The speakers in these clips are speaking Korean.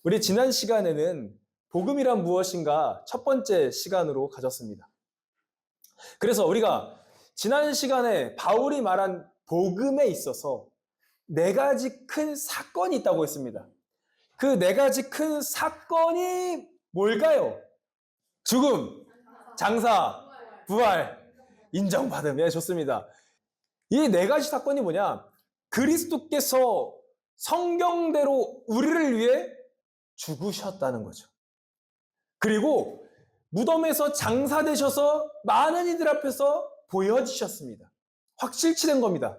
우리 지난 시간에는 복음이란 무엇인가 첫 번째 시간으로 가졌습니다. 그래서 우리가 지난 시간에 바울이 말한 복음에 있어서 네 가지 큰 사건이 있다고 했습니다. 그 네 가지 큰 사건이 뭘까요? 죽음, 장사, 부활, 인정받음. 예, 좋습니다. 이 네 가지 사건이 뭐냐? 그리스도께서 성경대로 우리를 위해 죽으셨다는 거죠. 그리고 무덤에서 장사되셔서 많은 이들 앞에서 보여지셨습니다. 확실치된 겁니다.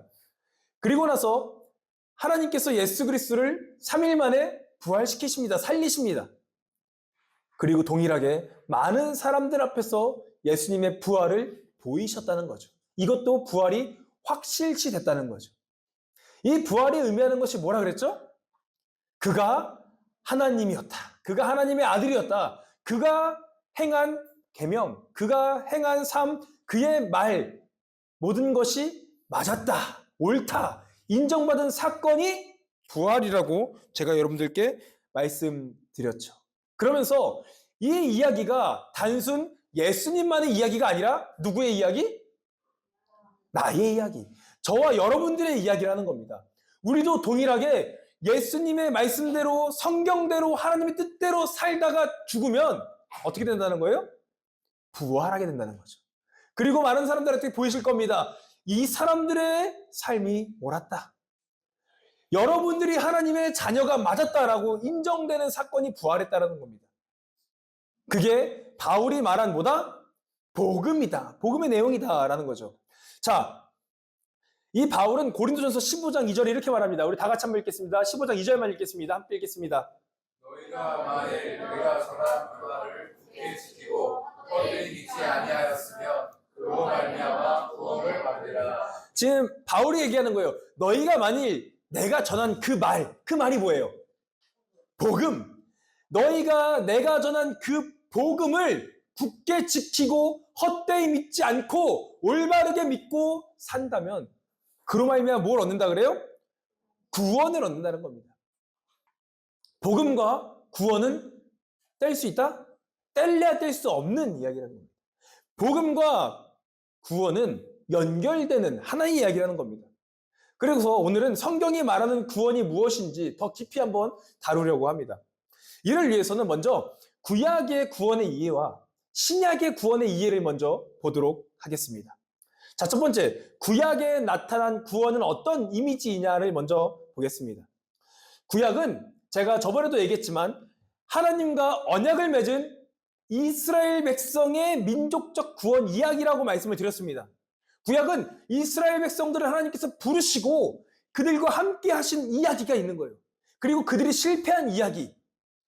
그리고 나서 하나님께서 예수 그리스도를 3일 만에 부활시키십니다. 살리십니다. 그리고 동일하게 많은 사람들 앞에서 예수님의 부활을 보이셨다는 거죠. 이것도 부활이 확실치 됐다는 거죠. 이 부활이 의미하는 것이 뭐라 그랬죠? 그가 하나님이었다. 그가 하나님의 아들이었다. 그가 행한 계명, 그가 행한 삶, 그의 말, 모든 것이 맞았다, 옳다, 인정받은 사건이 부활이라고 제가 여러분들께 말씀드렸죠. 그러면서 이 이야기가 단순 예수님만의 이야기가 아니라 누구의 이야기? 나의 이야기. 저와 여러분들의 이야기라는 겁니다. 우리도 동일하게 예수님의 말씀대로 성경대로 하나님의 뜻대로 살다가 죽으면 어떻게 된다는 거예요? 부활하게 된다는 거죠. 그리고 많은 사람들한테 보이실 겁니다. 이 사람들의 삶이 옳았다. 여러분들이 하나님의 자녀가 맞았다라고 인정되는 사건이 부활했다는 겁니다. 그게 바울이 말한 뭐다? 복음이다. 복음의 내용이다라는 거죠. 자, 이 바울은 고린도전서 15장 2절에 이렇게 말합니다. 우리 다 같이 한번 읽겠습니다. 15장 2절만 읽겠습니다. 함께 읽겠습니다. 너희가 만일 내가 전한 그 말을 굳게 지키고 헛되이 믿지 아니하였으면 그로 말미암아 구원을 받으리라. 지금 바울이 얘기하는 거예요. 너희가 만일 내가 전한 그 말이 뭐예요? 복음. 너희가 내가 전한 그 복음을 굳게 지키고 헛되이 믿지 않고 올바르게 믿고 산다면 그로 말미암아 뭘 얻는다 그래요? 구원을 얻는다는 겁니다. 복음과 구원은 뗄 수 있다? 뗄래야 뗄 수 없는 이야기라는 겁니다. 복음과 구원은 연결되는 하나의 이야기라는 겁니다. 그래서 오늘은 성경이 말하는 구원이 무엇인지 더 깊이 한번 다루려고 합니다. 이를 위해서는 먼저 구약의 구원의 이해와 신약의 구원의 이해를 먼저 보도록 하겠습니다. 자, 첫 번째, 구약에 나타난 구원은 어떤 이미지이냐를 먼저 보겠습니다. 구약은 제가 저번에도 얘기했지만 하나님과 언약을 맺은 이스라엘 백성의 민족적 구원 이야기라고 말씀을 드렸습니다. 구약은 이스라엘 백성들을 하나님께서 부르시고 그들과 함께 하신 이야기가 있는 거예요. 그리고 그들이 실패한 이야기,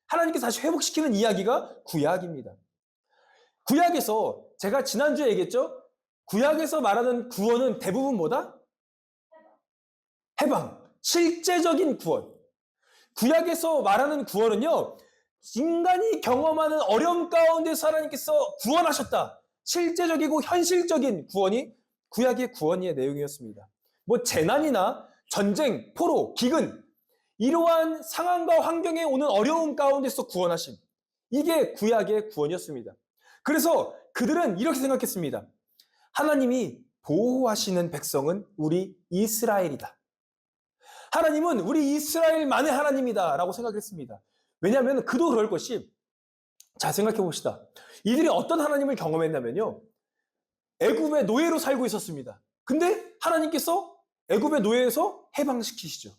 하나님께서 다시 회복시키는 이야기가 구약입니다. 구약에서 제가 지난주에 얘기했죠? 구약에서 말하는 구원은 대부분 뭐다? 해방. 실제적인 구원. 구약에서 말하는 구원은요, 인간이 경험하는 어려움 가운데서 하나님께서 구원하셨다. 실제적이고 현실적인 구원이 구약의 구원의 내용이었습니다. 뭐 재난이나 전쟁, 포로, 기근, 이러한 상황과 환경에 오는 어려움 가운데서 구원하심. 이게 구약의 구원이었습니다. 그래서 그들은 이렇게 생각했습니다. 하나님이 보호하시는 백성은 우리 이스라엘이다. 하나님은 우리 이스라엘만의 하나님이다 라고 생각했습니다. 왜냐하면 그도 그럴 것이, 자, 생각해 봅시다. 이들이 어떤 하나님을 경험했냐면요, 애굽의 노예로 살고 있었습니다. 근데 하나님께서 애굽의 노예에서 해방시키시죠.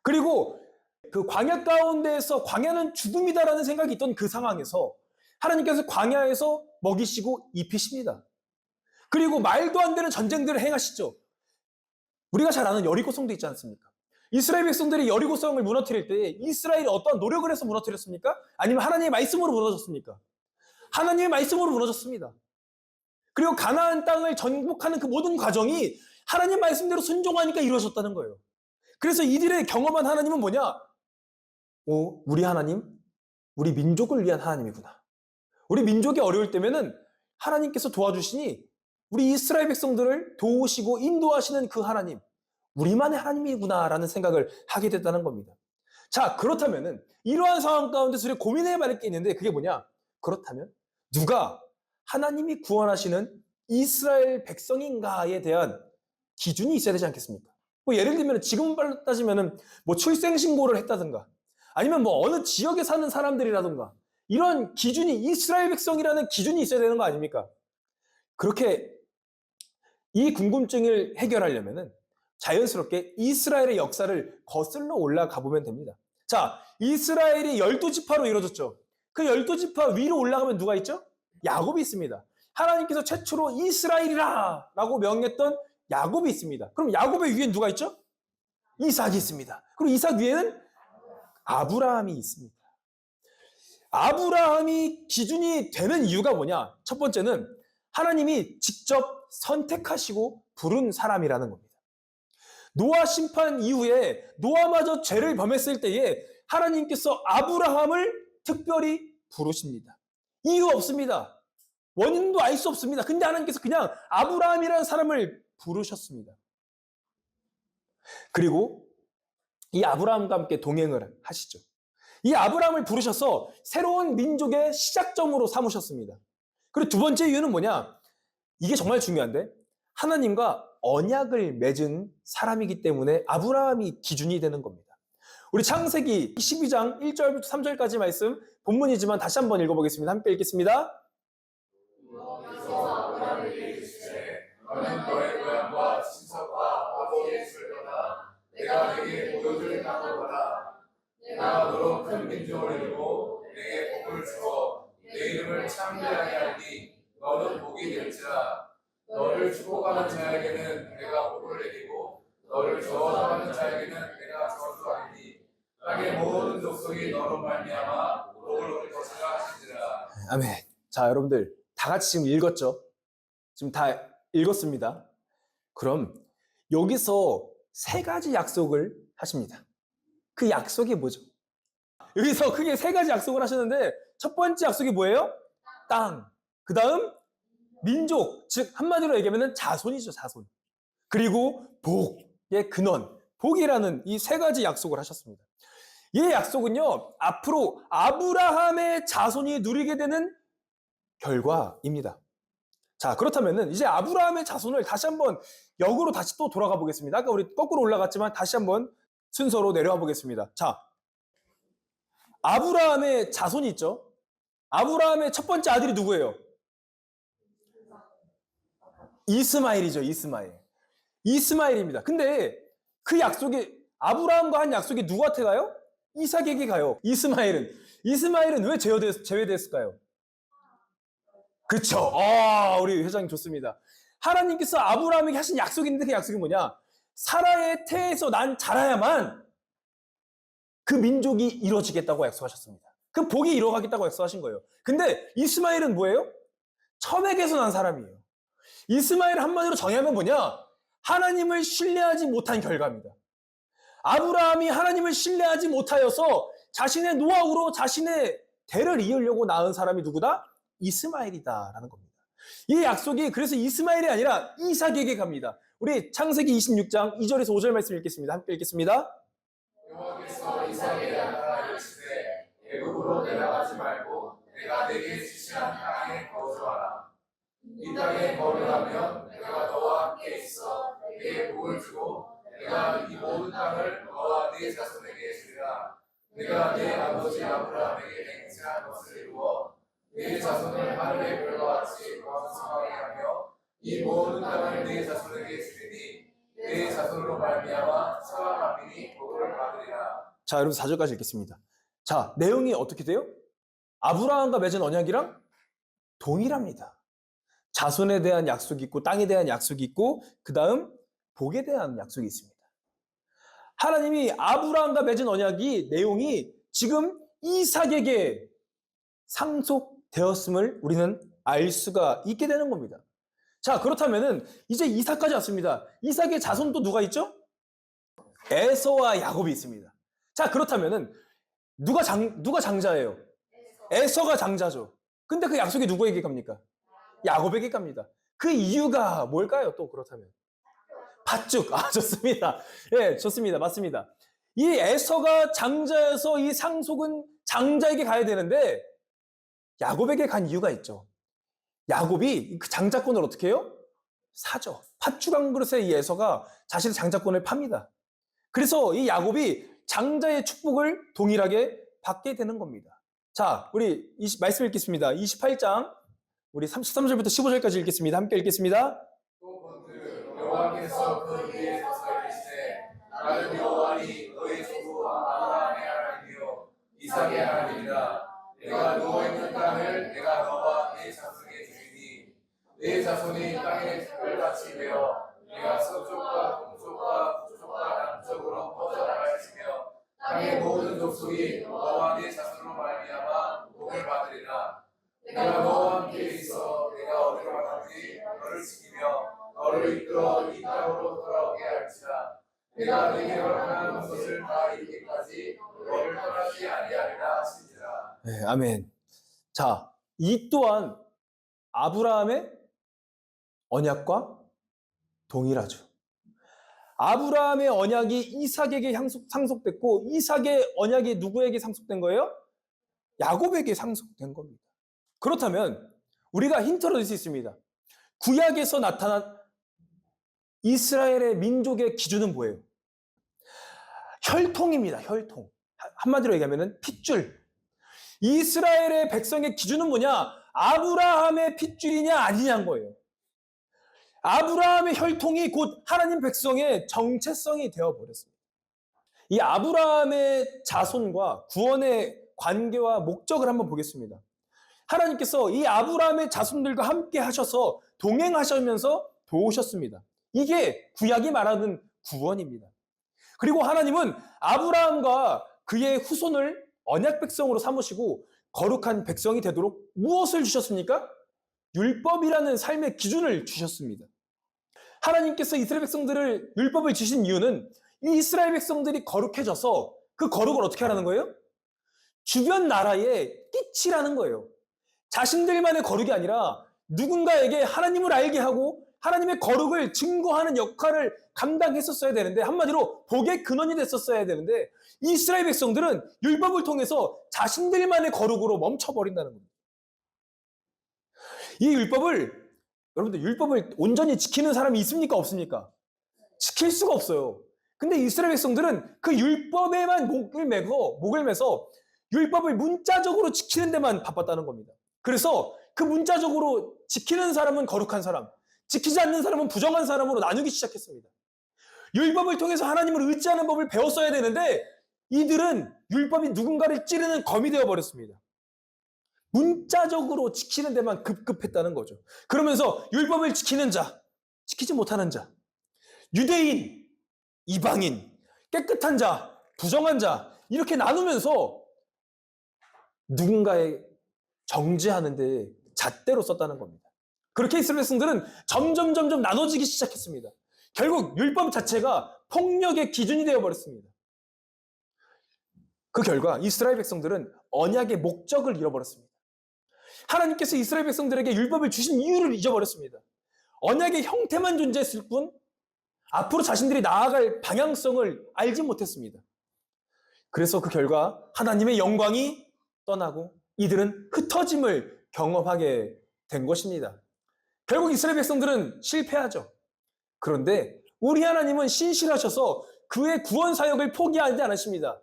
그리고 그 광야 가운데에서 광야는 죽음이다라는 생각이 있던 그 상황에서 하나님께서 광야에서 먹이시고 입히십니다. 그리고 말도 안 되는 전쟁들을 행하시죠. 우리가 잘 아는 여리고성도 있지 않습니까? 이스라엘 백성들이 여리고성을 무너뜨릴 때 이스라엘이 어떤 노력을 해서 무너뜨렸습니까? 아니면 하나님의 말씀으로 무너졌습니까? 하나님의 말씀으로 무너졌습니다. 그리고 가나안 땅을 정복하는 그 모든 과정이 하나님 말씀대로 순종하니까 이루어졌다는 거예요. 그래서 이들의 경험한 하나님은 뭐냐? 우리 하나님, 우리 민족을 위한 하나님이구나. 우리 민족이 어려울 때면은 하나님께서 도와주시니 우리 이스라엘 백성들을 도우시고 인도하시는 그 하나님, 우리만의 하나님이구나라는 생각을 하게 됐다는 겁니다. 자, 그렇다면은 이러한 상황 가운데서 우리가 고민해야 할 게 있는데 그게 뭐냐? 그렇다면 누가 하나님이 구원하시는 이스라엘 백성인가에 대한 기준이 있어야 되지 않겠습니까? 뭐 예를 들면 지금 말로 따지면은 뭐 출생 신고를 했다든가 아니면 뭐 어느 지역에 사는 사람들이라든가 이런 기준이 이스라엘 백성이라는 기준이 있어야 되는 거 아닙니까? 그렇게 이 궁금증을 해결하려면은 자연스럽게 이스라엘의 역사를 거슬러 올라가 보면 됩니다. 자, 이스라엘이 12지파로 이루어졌죠. 그 12지파 위로 올라가면 누가 있죠? 야곱이 있습니다. 하나님께서 최초로 이스라엘이라 라고 명했던 야곱이 있습니다. 그럼 야곱의 위엔 누가 있죠? 이삭이 있습니다. 그리고 이삭 위에는 아브라함이 있습니다. 아브라함이 기준이 되는 이유가 뭐냐? 첫 번째는 하나님이 직접 선택하시고 부른 사람이라는 겁니다. 노아 심판 이후에 노아마저 죄를 범했을 때에 하나님께서 아브라함을 특별히 부르십니다. 이유 없습니다. 원인도 알 수 없습니다. 근데 하나님께서 그냥 아브라함이라는 사람을 부르셨습니다. 그리고 이 아브라함과 함께 동행을 하시죠. 이 아브라함을 부르셔서 새로운 민족의 시작점으로 삼으셨습니다. 그리고 두 번째 이유는 뭐냐? 이게 정말 중요한데 하나님과 언약을 맺은 사람이기 때문에 아브라함이 기준이 되는 겁니다. 우리 창세기 12장 1절부터 3절까지 말씀 본문이지만 다시 한번 읽어보겠습니다. 함께 읽겠습니다. 너는 너의 고향과 친척과 아버지의 집을 떠나 내가 네게 보여줄 땅을 가라. 내가 너로 큰 민족을 이루고 내게 복을 주어 내 이름을 창대하게 하니 너는 복이 될지라. 너를 축복하는 자에게는 내가 복을 내리고 너를 저주하는 자에게는 내가 저주하리니 땅의 모든 족속이 너로 말미암아 복을 얻을 것이라 하시니라. 아멘. 자, 여러분들 다 같이 지금 읽었죠? 지금 다 읽었습니다. 그럼 여기서 세 가지 약속을 하십니다. 그 약속이 뭐죠? 여기서 크게 세 가지 약속을 하셨는데 첫 번째 약속이 뭐예요? 땅. 그 다음 민족, 즉 한마디로 얘기하면 자손이죠, 자손. 그리고 복의 근원, 복이라는 이 세 가지 약속을 하셨습니다. 이 약속은요, 앞으로 아브라함의 자손이 누리게 되는 결과입니다. 자, 그렇다면은 이제 아브라함의 자손을 다시 한번 역으로 다시 또 돌아가 보겠습니다. 아까 우리 거꾸로 올라갔지만 다시 한번 순서로 내려와 보겠습니다. 자, 아브라함의 자손이 있죠. 아브라함의 첫 번째 아들이 누구예요? 이스마엘이죠, 이스마엘. 이스마엘입니다. 근데 그 약속이 아브라함과 한 약속이 누구한테 가요? 이삭에게 가요. 이스마엘은 왜 제외됐을까요? 그쵸. 우리 회장님 좋습니다. 하나님께서 아브라함에게 하신 약속이 있는데 그 약속이 뭐냐? 사라의 태에서 난 자라야만 그 민족이 이루어지겠다고 약속하셨습니다. 그 복이 이루어가겠다고 약속하신 거예요. 근데 이스마엘은 뭐예요? 첨액에서 난 사람이에요. 이스마엘 한마디로 정의하면 뭐냐? 하나님을 신뢰하지 못한 결과입니다. 아브라함이 하나님을 신뢰하지 못하여서 자신의 노하우로 자신의 대를 이으려고 낳은 사람이 누구다? 이스마엘이다라는 겁니다. 이 약속이 그래서 이스마엘이 아니라 이삭에게 갑니다. 우리 창세기 26장 2절에서 5절 말씀 읽겠습니다. 함께 읽겠습니다. 여호와께서 이삭에게 나타나 이르시되 애굽으로 내려가지 말고 내가 네게 지시한 땅에 거주하라. 이 땅에 거류하면 내가 너와 함께 있어 네게 복을 주고 내가 이 모든 땅을 너와 네 자손에게 주리라. 내가 네 아버지 아브라함에게 맹세한 것을 이루어 네 자손을 하늘의 별과 같이 왕성하게 하며 이 모든 땅을 네 자손에게 주리니 네 자손으로 말미암아 사람 만민이 복을 받으리라. 자, 여러분 4절까지 읽겠습니다. 자, 내용이 어떻게 돼요? 아브라함과 맺은 언약이랑 동일합니다. 자손에 대한 약속이 있고 땅에 대한 약속이 있고 그 다음 복에 대한 약속이 있습니다. 하나님이 아브라함과 맺은 언약이 내용이 지금 이삭에게 상속되었음을 우리는 알 수가 있게 되는 겁니다. 자, 그렇다면은 이제 이삭까지 왔습니다. 이삭의 자손 또 누가 있죠? 에서와 야곱이 있습니다. 자, 그렇다면은 누가 장자예요? 에서가 장자죠. 근데 그 약속이 누구에게 갑니까? 야곱에게 갑니다. 그 이유가 뭘까요? 또 그렇다면 팥죽. 좋습니다. 예, 좋습니다. 맞습니다. 이 에서가 장자여서 이 상속은 장자에게 가야 되는데 야곱에게 간 이유가 있죠. 야곱이 그 장자권을 어떻게 해요? 사죠. 팥죽 한 그릇에 이 에서가 자신의 장자권을 팝니다. 그래서 이 야곱이 장자의 축복을 동일하게 받게 되는 겁니다. 자, 우리 말씀 읽겠습니다. 28장 우리 33절부터 15절까지 읽겠습니다. 함께 읽겠습니다. 또 본즉 여호와께서 그 위에 서서 이르시되 나는 여호와니 너희 조부 아브라함의 하나님이요 이삭의 하나님이라. 내가 누워있는 땅을 내가 너와 네 자손에게 주리니 네 자손이 땅의 특별같이 되어 내가 서쪽과 동쪽과 북쪽과 남쪽으로 퍼져나갈 것이며 땅의 모든 족속이 너와 네 자손으로 말미암아 복을 받으리라. 내가 너와 함께 있어 내가 어디로 가든지 너를 지키며 너를 이끌어 이 땅으로 돌아오게 할지라. 내가 네게 허락하는 것을 다 이루기까지 너를 떠나지 아니하리라 하시니라. 네, 아멘. 자, 이 또한 아브라함의 언약과 동일하죠. 아브라함의 언약이 이삭에게 상속됐고 이삭의 언약이 누구에게 상속된 거예요? 야곱에게 상속된 겁니다. 그렇다면 우리가 힌트를 얻을 수 있습니다. 구약에서 나타난 이스라엘의 민족의 기준은 뭐예요? 혈통입니다. 혈통. 한마디로 얘기하면 핏줄. 이스라엘의 백성의 기준은 뭐냐? 아브라함의 핏줄이냐 아니냐인 거예요. 아브라함의 혈통이 곧 하나님 백성의 정체성이 되어버렸습니다. 이 아브라함의 자손과 구원의 관계와 목적을 한번 보겠습니다. 하나님께서 이 아브라함의 자손들과 함께 하셔서 동행하시면서 도우셨습니다. 이게 구약이 말하는 구원입니다. 그리고 하나님은 아브라함과 그의 후손을 언약 백성으로 삼으시고 거룩한 백성이 되도록 무엇을 주셨습니까? 율법이라는 삶의 기준을 주셨습니다. 하나님께서 이스라엘 백성들을 율법을 주신 이유는 이 이스라엘 백성들이 거룩해져서 그 거룩을 어떻게 하라는 거예요? 주변 나라에 끼치라는 거예요. 자신들만의 거룩이 아니라 누군가에게 하나님을 알게 하고 하나님의 거룩을 증거하는 역할을 감당했었어야 되는데, 한마디로 복의 근원이 됐었어야 되는데 이스라엘 백성들은 율법을 통해서 자신들만의 거룩으로 멈춰버린다는 겁니다. 이 율법을, 여러분들 율법을 온전히 지키는 사람이 있습니까? 없습니까? 지킬 수가 없어요. 근데 이스라엘 백성들은 그 율법에만 목을 매서 율법을 문자적으로 지키는 데만 바빴다는 겁니다. 그래서 그 문자적으로 지키는 사람은 거룩한 사람, 지키지 않는 사람은 부정한 사람으로 나누기 시작했습니다. 율법을 통해서 하나님을 의지하는 법을 배웠어야 되는데 이들은 율법이 누군가를 찌르는 검이 되어버렸습니다. 문자적으로 지키는 데만 급급했다는 거죠. 그러면서 율법을 지키는 자, 지키지 못하는 자, 유대인, 이방인, 깨끗한 자, 부정한 자, 이렇게 나누면서 누군가에 정죄하는 데 잣대로 썼다는 겁니다. 그렇게 이스라엘 백성들은 점점 나눠지기 시작했습니다. 결국 율법 자체가 폭력의 기준이 되어버렸습니다. 그 결과 이스라엘 백성들은 언약의 목적을 잃어버렸습니다. 하나님께서 이스라엘 백성들에게 율법을 주신 이유를 잊어버렸습니다. 언약의 형태만 존재했을 뿐 앞으로 자신들이 나아갈 방향성을 알지 못했습니다. 그래서 그 결과 하나님의 영광이 떠나고 이들은 흩어짐을 경험하게 된 것입니다. 결국 이스라엘 백성들은 실패하죠. 그런데 우리 하나님은 신실하셔서 그의 구원 사역을 포기하지 않으십니다.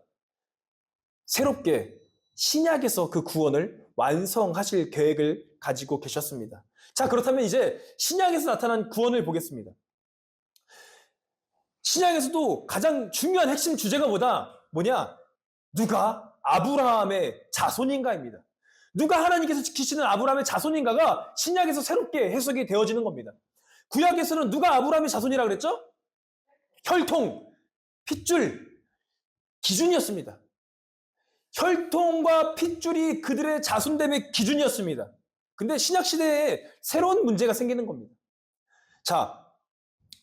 새롭게 신약에서 그 구원을 완성하실 계획을 가지고 계셨습니다. 자, 그렇다면 이제 신약에서 나타난 구원을 보겠습니다. 신약에서도 가장 중요한 핵심 주제가 뭐냐? 누가 아브라함의 자손인가입니다. 누가 하나님께서 지키시는 아브라함의 자손인가가 신약에서 새롭게 해석이 되어지는 겁니다. 구약에서는 누가 아브라함의 자손이라고 그랬죠? 혈통, 핏줄, 기준이었습니다. 혈통과 핏줄이 그들의 자손됨의 기준이었습니다. 근데 신약시대에 새로운 문제가 생기는 겁니다. 자,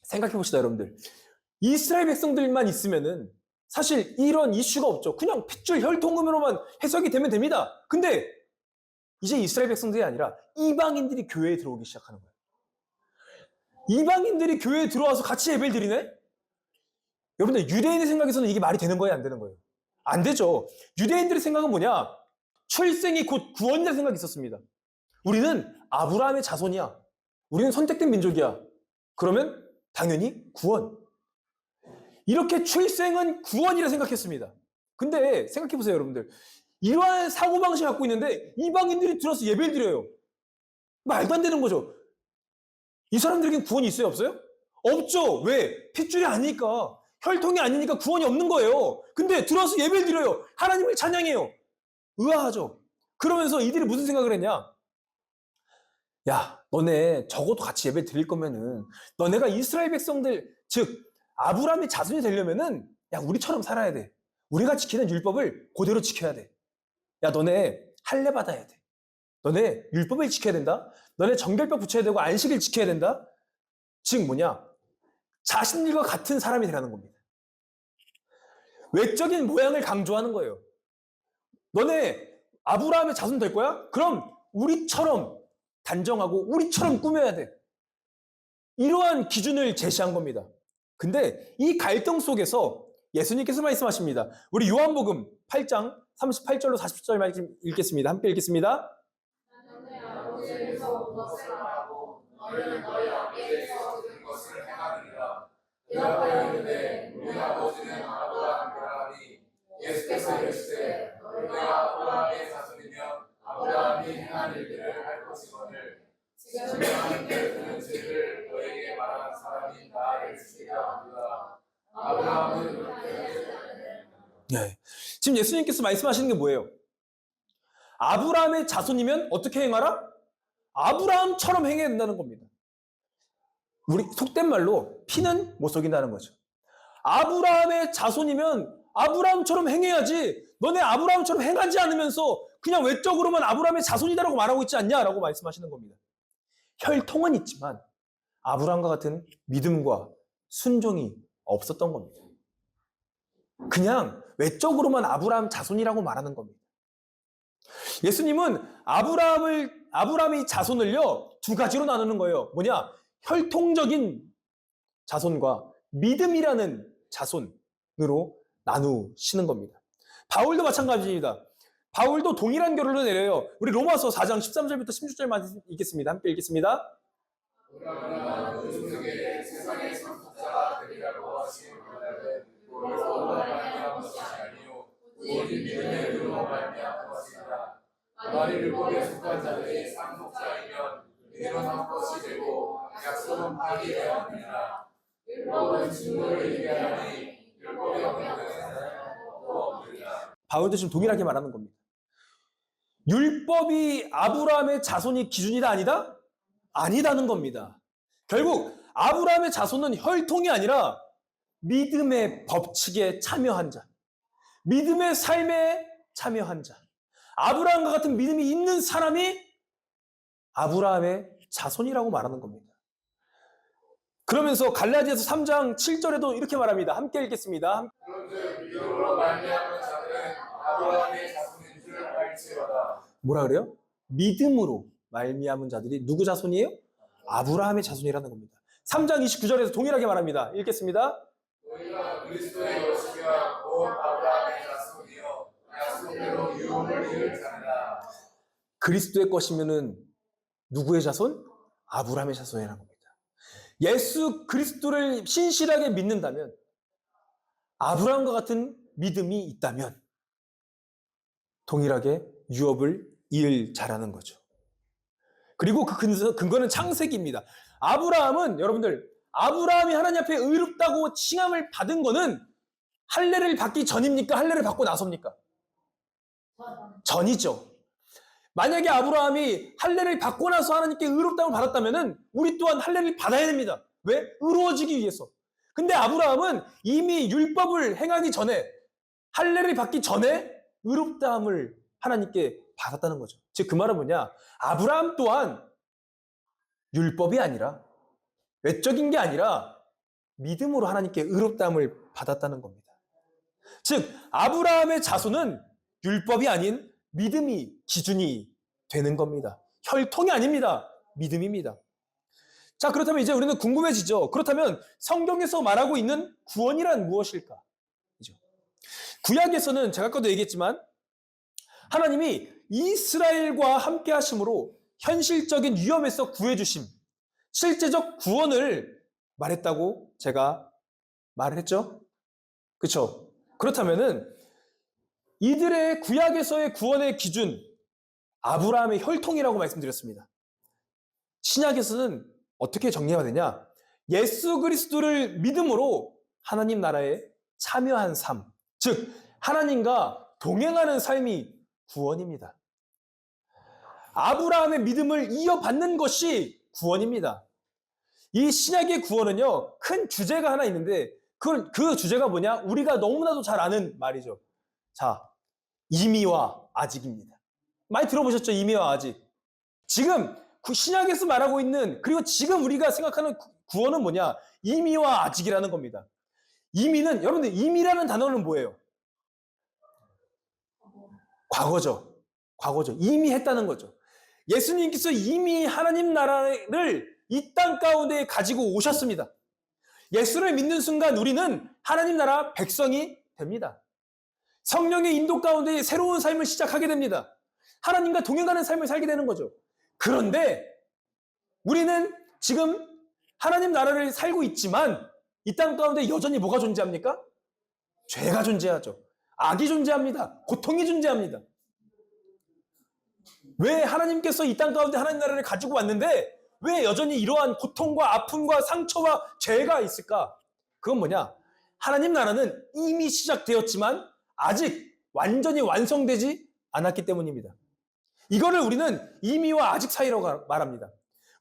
생각해 봅시다, 여러분들. 이스라엘 백성들만 있으면은 사실 이런 이슈가 없죠. 그냥 핏줄, 혈통으로만 해석이 되면 됩니다. 근데 이제 이스라엘 백성들이 아니라 이방인들이 교회에 들어오기 시작하는 거예요. 이방인들이 교회에 들어와서 같이 예배를 드리네? 여러분들 유대인의 생각에서는 이게 말이 되는 거예요, 안 되는 거예요? 안 되죠. 유대인들의 생각은 뭐냐? 출생이 곧 구원이라는 생각이 있었습니다. 우리는 아브라함의 자손이야. 우리는 선택된 민족이야. 그러면 당연히 구원. 이렇게 출생은 구원이라 생각했습니다. 근데 생각해보세요, 여러분들. 이러한 사고방식을 갖고 있는데 이방인들이 들어서 예배를 드려요. 말도 안 되는 거죠. 이 사람들에겐 구원이 있어요, 없어요? 없죠. 왜? 핏줄이 아니니까. 혈통이 아니니까 구원이 없는 거예요. 근데 들어서 예배를 드려요. 하나님을 찬양해요. 의아하죠. 그러면서 이들이 무슨 생각을 했냐? 야, 너네 적어도 같이 예배 드릴 거면은 너네가 이스라엘 백성들, 즉 아브라함의 자손이 되려면은 야, 우리처럼 살아야 돼. 우리가 지키는 율법을 그대로 지켜야 돼. 야, 너네 할례 받아야 돼. 너네 율법을 지켜야 된다. 너네 정결벽 붙여야 되고 안식일 지켜야 된다. 즉 뭐냐? 자신들과 같은 사람이 되라는 겁니다. 외적인 모양을 강조하는 거예요. 너네 아브라함의 자손 될 거야? 그럼 우리처럼 단정하고 우리처럼 꾸며야 돼. 이러한 기준을 제시한 겁니다. 근데 이 갈등 속에서 예수님께서 말씀하십니다. 우리 요한복음 8장 38절로 40절 말씀 읽겠습니다. 함께 읽겠습니다. 너네 아버지에게서 온 것을 말하고 너희는 너희 아버지에게서 들은 것을 행하느니라. 대답하여 이르되 우리 아버지는 아브라함이라 하니 예수께서 이르시되 너희가 아브라함의 자손이면 아브라함이 행한 일들을 할 것이거늘 지금 하나님께 드는 죄를 너에게 말한 사람이 나를 죽이라 하노라. 아브라함은 그렇게 네. 지금 예수님께서 말씀하시는 게 뭐예요? 아브라함의 자손이면 어떻게 행하라? 아브라함처럼 행해야 된다는 겁니다. 우리 속된 말로 피는 못 속인다는 거죠. 아브라함의 자손이면 아브라함처럼 행해야지 너네 아브라함처럼 행하지 않으면서 그냥 외적으로만 아브라함의 자손이다라고 말하고 있지 않냐라고 말씀하시는 겁니다. 혈통은 있지만 아브라함과 같은 믿음과 순종이 없었던 겁니다. 그냥 외적으로만 아브라함 자손이라고 말하는 겁니다. 예수님은 아브라함의 자손을요, 두 가지로 나누는 거예요. 뭐냐? 혈통적인 자손과 믿음이라는 자손으로 나누시는 겁니다. 바울도 마찬가지입니다. 바울도 동일한 결론을 내려요. 우리 로마서 4장 13절부터 16절 말씀 읽겠습니다. 함께 읽겠습니다. 그러나 그 중에 세상의 선택자가 되리라고 하신 그날은 그로 말미암은 것이 아니요 오직 믿음의 의로 말미암은 것이니라. 만일 율법에 속한 자들이 상속자이면 믿음은 한 것이 되고 약속은 파기되었느니라. 율법은 증거를 얘기하니 율법이 없는 것은 또 없느니라. 바울도 지금 동일하게 말하는 겁니다. 율법이 아브라함의 자손이 기준이다 아니다? 아니다는 겁니다. 결국 아브라함의 자손은 혈통이 아니라 믿음의 법칙에 참여한 자, 믿음의 삶에 참여한 자, 아브라함과 같은 믿음이 있는 사람이 아브라함의 자손이라고 말하는 겁니다. 그러면서 갈라디아서 3장 7절에도 이렇게 말합니다. 함께 읽겠습니다. 그런즉 믿음으로 말미암은 자들은 아브라함의 자손인 줄 알지어다. 뭐라 그래요? 믿음으로 말미암은 자들이 누구 자손이에요? 아브라함의 자손이라는 겁니다. 3장 29절에서 동일하게 말합니다. 읽겠습니다. 너희가 그리스도의 것이며 곧 아브라함의 자손이요 약속대로 유업을 이을 자니라. 그리스도의 것이면은 누구의 자손? 아브라함의 자손이라는 겁니다. 예수 그리스도를 신실하게 믿는다면, 아브라함과 같은 믿음이 있다면 동일하게 유업을 이을 자라는 거죠. 그리고 그 근거는 창세기입니다. 아브라함은, 여러분들, 아브라함이 하나님 앞에 의롭다고 칭함을 받은 거는 할례를 받기 전입니까? 할례를 받고 나섭니까? 전이죠. 만약에 아브라함이 할례를 받고 나서 하나님께 의롭다고 받았다면 우리 또한 할례를 받아야 됩니다. 왜? 의로워지기 위해서. 근데 아브라함은 이미 율법을 행하기 전에, 할례를 받기 전에 의롭다함을 하나님께 받았다는 거죠. 즉 그 말은 뭐냐? 아브라함 또한 율법이 아니라, 외적인 게 아니라 믿음으로 하나님께 의롭다함을 받았다는 겁니다. 즉 아브라함의 자손은 율법이 아닌 믿음이 기준이 되는 겁니다. 혈통이 아닙니다. 믿음입니다. 자, 그렇다면 이제 우리는 궁금해지죠. 그렇다면 성경에서 말하고 있는 구원이란 무엇일까? 그죠? 구약에서는 제가 아까도 얘기했지만 하나님이 이스라엘과 함께 하심으로 현실적인 위험에서 구해주심, 실제적 구원을 말했다고 제가 말을 했죠. 그렇죠? 그렇다면은 이들의 구약에서의 구원의 기준, 아브라함의 혈통이라고 말씀드렸습니다. 신약에서는 어떻게 정리가 되냐? 예수 그리스도를 믿음으로 하나님 나라에 참여한 삶, 즉 하나님과 동행하는 삶이 구원입니다. 아브라함의 믿음을 이어받는 것이 구원입니다. 이 신약의 구원은요, 큰 주제가 하나 있는데 그 주제가 뭐냐? 우리가 너무나도 잘 아는 말이죠. 자, 이미와 아직입니다. 많이 들어보셨죠? 이미와 아직. 지금 신약에서 말하고 있는, 그리고 지금 우리가 생각하는 구원은 뭐냐? 이미와 아직이라는 겁니다. 이미는, 여러분들 이미라는 단어는 뭐예요? 과거죠. 과거죠. 이미 했다는 거죠. 예수님께서 이미 하나님 나라를 이 땅 가운데 가지고 오셨습니다. 예수를 믿는 순간 우리는 하나님 나라 백성이 됩니다. 성령의 인도 가운데 새로운 삶을 시작하게 됩니다. 하나님과 동행하는 삶을 살게 되는 거죠. 그런데 우리는 지금 하나님 나라를 살고 있지만 이 땅 가운데 여전히 뭐가 존재합니까? 죄가 존재하죠. 악이 존재합니다. 고통이 존재합니다. 왜 하나님께서 이 땅 가운데 하나님 나라를 가지고 왔는데 왜 여전히 이러한 고통과 아픔과 상처와 죄가 있을까? 그건 뭐냐? 하나님 나라는 이미 시작되었지만 아직 완전히 완성되지 않았기 때문입니다. 이거를 우리는 이미와 아직 사이라고 말합니다.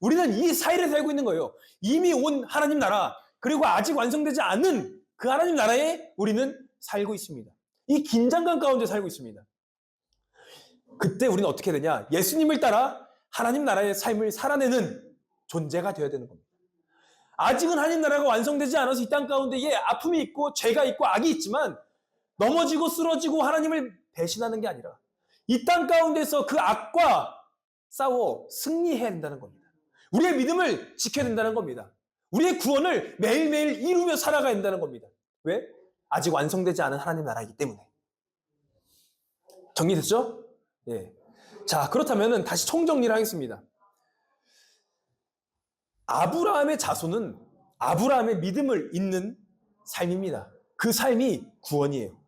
우리는 이 사이를 살고 있는 거예요. 이미 온 하나님 나라, 그리고 아직 완성되지 않은 그 하나님 나라에 우리는 살고 있습니다. 이 긴장감 가운데 살고 있습니다. 그때 우리는 어떻게 되냐? 예수님을 따라 하나님 나라의 삶을 살아내는 존재가 되어야 되는 겁니다. 아직은 하나님 나라가 완성되지 않아서 이 땅 가운데에 아픔이 있고 죄가 있고 악이 있지만 넘어지고 쓰러지고 하나님을 배신하는 게 아니라 이 땅 가운데서 그 악과 싸워 승리해야 된다는 겁니다. 우리의 믿음을 지켜야 된다는 겁니다. 우리의 구원을 매일매일 이루며 살아가야 된다는 겁니다. 왜? 아직 완성되지 않은 하나님 나라이기 때문에. 정리됐죠? 예. 자, 그렇다면 다시 총정리를 하겠습니다. 아브라함의 자손은 아브라함의 믿음을 잇는 삶입니다. 그 삶이 구원이에요.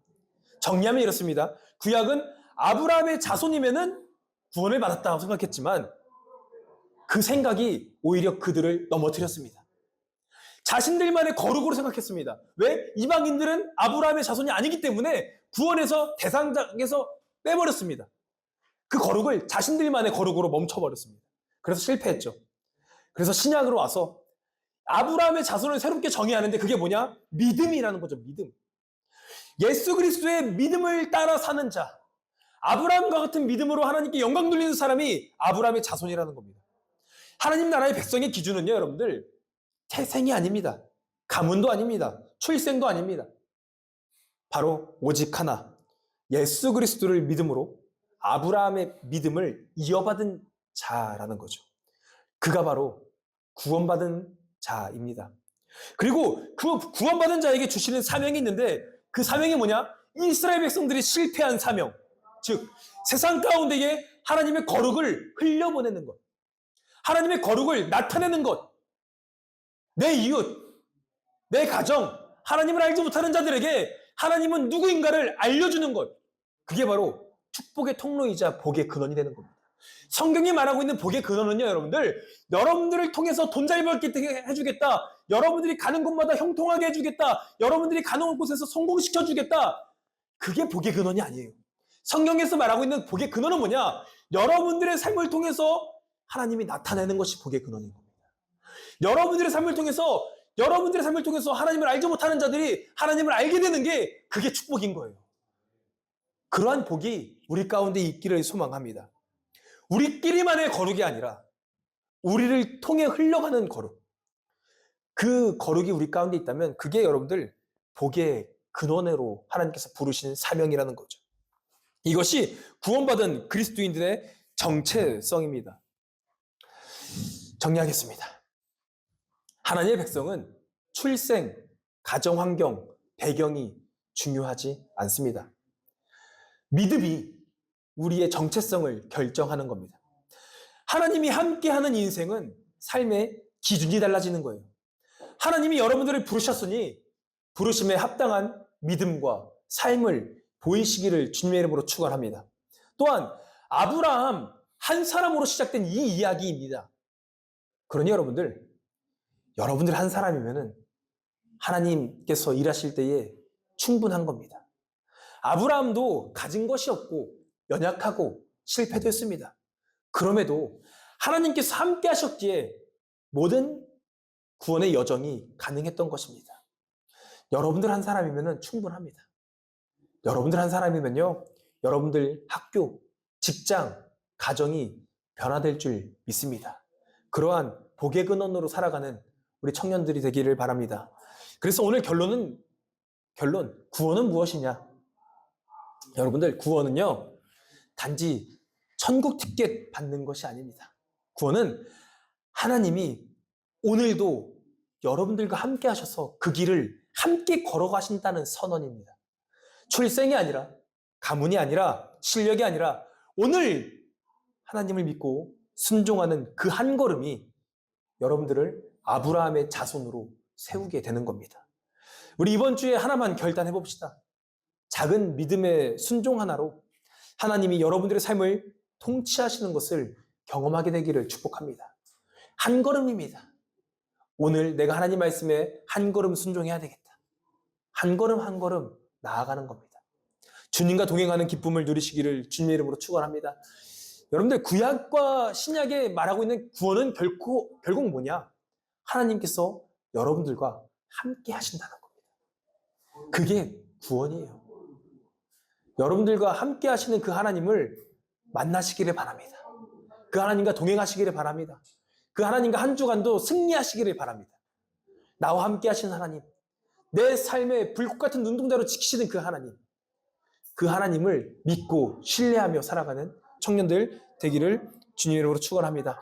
정리하면 이렇습니다. 구약은 아브라함의 자손이면은 구원을 받았다고 생각했지만 그 생각이 오히려 그들을 넘어뜨렸습니다. 자신들만의 거룩으로 생각했습니다. 왜? 이방인들은 아브라함의 자손이 아니기 때문에 구원에서 대상에서 빼버렸습니다. 그 거룩을 자신들만의 거룩으로 멈춰버렸습니다. 그래서 실패했죠. 그래서 신약으로 와서 아브라함의 자손을 새롭게 정해야 하는데 그게 뭐냐? 믿음이라는 거죠. 믿음. 예수 그리스도의 믿음을 따라 사는 자, 아브라함과 같은 믿음으로 하나님께 영광 돌리는 사람이 아브라함의 자손이라는 겁니다. 하나님 나라의 백성의 기준은요, 여러분들 태생이 아닙니다. 가문도 아닙니다. 출생도 아닙니다. 바로 오직 하나, 예수 그리스도를 믿음으로 아브라함의 믿음을 이어받은 자라는 거죠. 그가 바로 구원받은 자입니다. 그리고 그 구원받은 자에게 주시는 사명이 있는데 그 사명이 뭐냐? 이스라엘 백성들이 실패한 사명. 즉 세상 가운데에 하나님의 거룩을 흘려보내는 것. 하나님의 거룩을 나타내는 것. 내 이웃, 내 가정, 하나님을 알지 못하는 자들에게 하나님은 누구인가를 알려주는 것. 그게 바로 축복의 통로이자 복의 근원이 되는 겁니다. 성경이 말하고 있는 복의 근원은요, 여러분들을 통해서 돈 잘 벌게 해주겠다. 여러분들이 가는 곳마다 형통하게 해주겠다. 여러분들이 가는 곳에서 성공시켜주겠다. 그게 복의 근원이 아니에요. 성경에서 말하고 있는 복의 근원은 뭐냐? 여러분들의 삶을 통해서 하나님이 나타내는 것이 복의 근원인 겁니다. 여러분들의 삶을 통해서 하나님을 알지 못하는 자들이 하나님을 알게 되는 게 그게 축복인 거예요. 그러한 복이 우리 가운데 있기를 소망합니다. 우리끼리만의 거룩이 아니라 우리를 통해 흘러가는 거룩. 그 거룩이 우리 가운데 있다면 그게 여러분들 복의 근원으로 하나님께서 부르시는 사명이라는 거죠. 이것이 구원받은 그리스도인들의 정체성입니다. 정리하겠습니다. 하나님의 백성은 출생, 가정 환경, 배경이 중요하지 않습니다. 믿음이 우리의 정체성을 결정하는 겁니다. 하나님이 함께하는 인생은 삶의 기준이 달라지는 거예요. 하나님이 여러분들을 부르셨으니 부르심에 합당한 믿음과 삶을 보이시기를 주님의 이름으로 축원합니다. 또한 아브라함 한 사람으로 시작된 이 이야기입니다. 그러니 여러분들 한 사람이면은 하나님께서 일하실 때에 충분한 겁니다. 아브라함도 가진 것이 없고 연약하고 실패도 했습니다. 그럼에도 하나님께서 함께 하셨기에 모든 구원의 여정이 가능했던 것입니다. 여러분들 한 사람이면 충분합니다. 여러분들 한 사람이면요, 여러분들 학교, 직장, 가정이 변화될 줄 믿습니다. 그러한 복의 근원으로 살아가는 우리 청년들이 되기를 바랍니다. 그래서 오늘 결론, 구원은 무엇이냐? 여러분들, 구원은요, 단지 천국 티켓 받는 것이 아닙니다. 구원은 하나님이 오늘도 여러분들과 함께 하셔서 그 길을 함께 걸어가신다는 선언입니다. 출생이 아니라, 가문이 아니라, 실력이 아니라 오늘 하나님을 믿고 순종하는 그 한 걸음이 여러분들을 아브라함의 자손으로 세우게 되는 겁니다. 우리 이번 주에 하나만 결단해 봅시다. 작은 믿음의 순종 하나로 하나님이 여러분들의 삶을 통치하시는 것을 경험하게 되기를 축복합니다. 한 걸음입니다. 오늘 내가 하나님 말씀에 한 걸음 순종해야 되겠다. 한 걸음 한 걸음 나아가는 겁니다. 주님과 동행하는 기쁨을 누리시기를 주님의 이름으로 축원합니다. 여러분들, 구약과 신약에 말하고 있는 구원은 결국 뭐냐? 하나님께서 여러분들과 함께 하신다는 겁니다. 그게 구원이에요. 여러분들과 함께 하시는 그 하나님을 만나시기를 바랍니다. 그 하나님과 동행하시기를 바랍니다. 그 하나님과 한 주간도 승리하시기를 바랍니다. 나와 함께 하시는 하나님, 내 삶의 불꽃 같은 눈동자로 지키시는 그 하나님, 그 하나님을 믿고 신뢰하며 살아가는 청년들 되기를 주님의 이름으로 축원합니다.